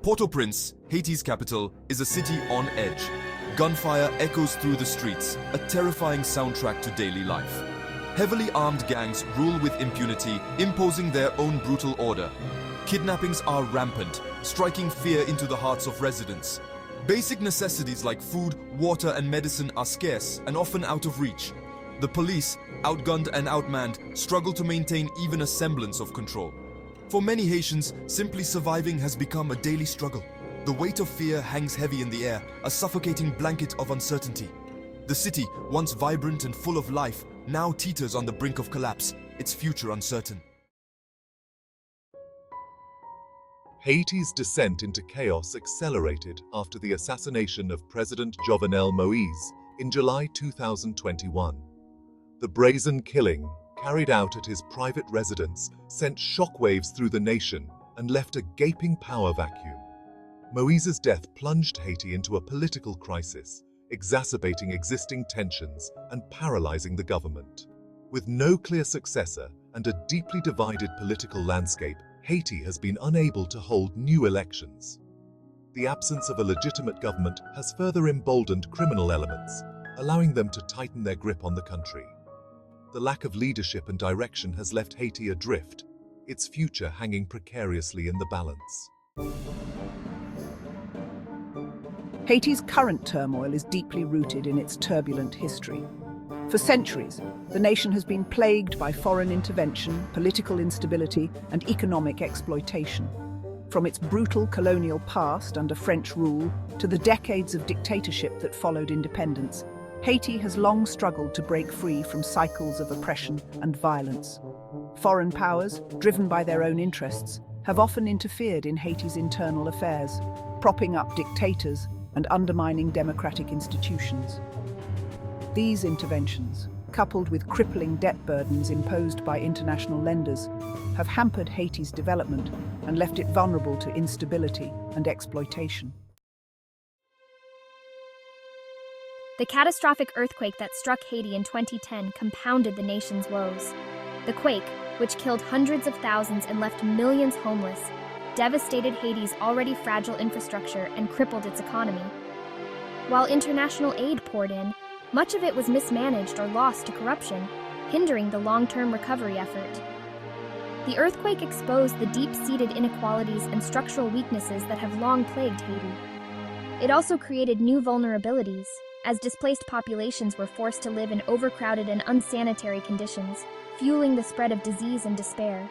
Port-au-Prince, Haiti's capital, is a city on edge. Gunfire echoes through the streets, a terrifying soundtrack to daily life. Heavily armed gangs rule with impunity, imposing their own brutal order. Kidnappings are rampant, striking fear into the hearts of residents. Basic necessities like food, water, and medicine are scarce and often out of reach. The police, outgunned and outmanned, struggle to maintain even a semblance of control. For many Haitians, simply surviving has become a daily struggle. The weight of fear hangs heavy in the air, a suffocating blanket of uncertainty. The city, once vibrant and full of life, now teeters on the brink of collapse, its future uncertain. Haiti's descent into chaos accelerated after the assassination of President Jovenel Moïse in July 2021. The brazen killing, carried out at his private residence, sent shockwaves through the nation and left a gaping power vacuum. Moïse's death plunged Haiti into a political crisis, exacerbating existing tensions and paralyzing the government. With no clear successor and a deeply divided political landscape, Haiti has been unable to hold new elections. The absence of a legitimate government has further emboldened criminal elements, allowing them to tighten their grip on the country. The lack of leadership and direction has left Haiti adrift, its future hanging precariously in the balance. Haiti's current turmoil is deeply rooted in its turbulent history. For centuries, the nation has been plagued by foreign intervention, political instability, and economic exploitation. From its brutal colonial past under French rule to the decades of dictatorship that followed independence, Haiti has long struggled to break free from cycles of oppression and violence. Foreign powers, driven by their own interests, have often interfered in Haiti's internal affairs, propping up dictators and undermining democratic institutions. These interventions, coupled with crippling debt burdens imposed by international lenders, have hampered Haiti's development and left it vulnerable to instability and exploitation. The catastrophic earthquake that struck Haiti in 2010 compounded the nation's woes. The quake, which killed hundreds of thousands and left millions homeless, devastated Haiti's already fragile infrastructure and crippled its economy. While international aid poured in, much of it was mismanaged or lost to corruption, hindering the long-term recovery effort. The earthquake exposed the deep-seated inequalities and structural weaknesses that have long plagued Haiti. It also created new vulnerabilities, as displaced populations were forced to live in overcrowded and unsanitary conditions, fueling the spread of disease and despair.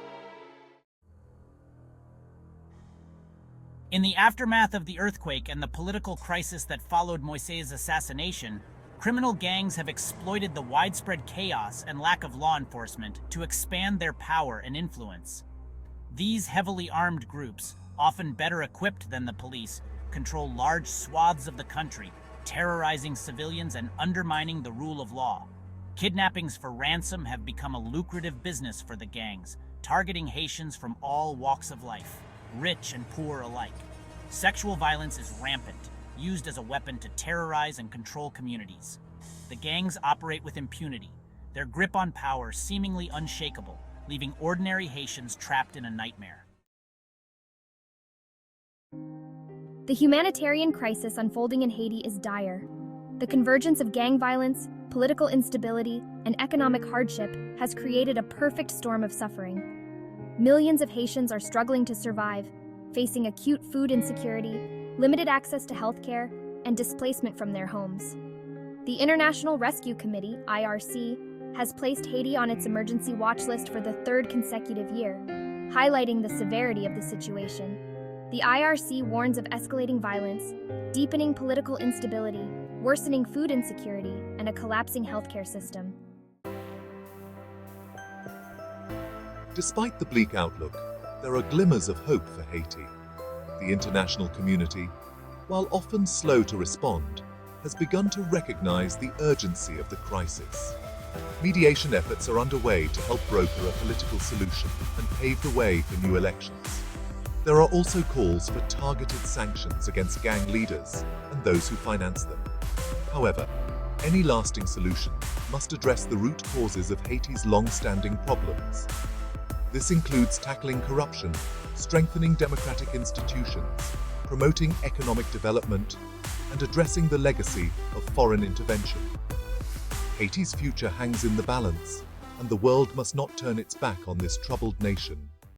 In the aftermath of the earthquake and the political crisis that followed Moïse's assassination, criminal gangs have exploited the widespread chaos and lack of law enforcement to expand their power and influence. These heavily armed groups, often better equipped than the police, control large swaths of the country, terrorizing civilians and undermining the rule of law. Kidnappings for ransom have become a lucrative business for the gangs, targeting Haitians from all walks of life, rich and poor alike. Sexual violence is rampant, used as a weapon to terrorize and control communities. The gangs operate with impunity, their grip on power seemingly unshakable, leaving ordinary Haitians trapped in a nightmare. The humanitarian crisis unfolding in Haiti is dire. The convergence of gang violence, political instability, and economic hardship has created a perfect storm of suffering. Millions of Haitians are struggling to survive, facing acute food insecurity, limited access to healthcare, and displacement from their homes. The International Rescue Committee, IRC, has placed Haiti on its emergency watch list for the third consecutive year, highlighting the severity of the situation. The IRC warns of escalating violence, deepening political instability, worsening food insecurity, and a collapsing healthcare system. Despite the bleak outlook, there are glimmers of hope for Haiti. The international community, while often slow to respond, has begun to recognize the urgency of the crisis. Mediation efforts are underway to help broker a political solution and pave the way for new elections. There are also calls for targeted sanctions against gang leaders and those who finance them. However, any lasting solution must address the root causes of Haiti's long-standing problems. This includes tackling corruption, strengthening democratic institutions, promoting economic development, and addressing the legacy of foreign intervention. Haiti's future hangs in the balance, and the world must not turn its back on this troubled nation.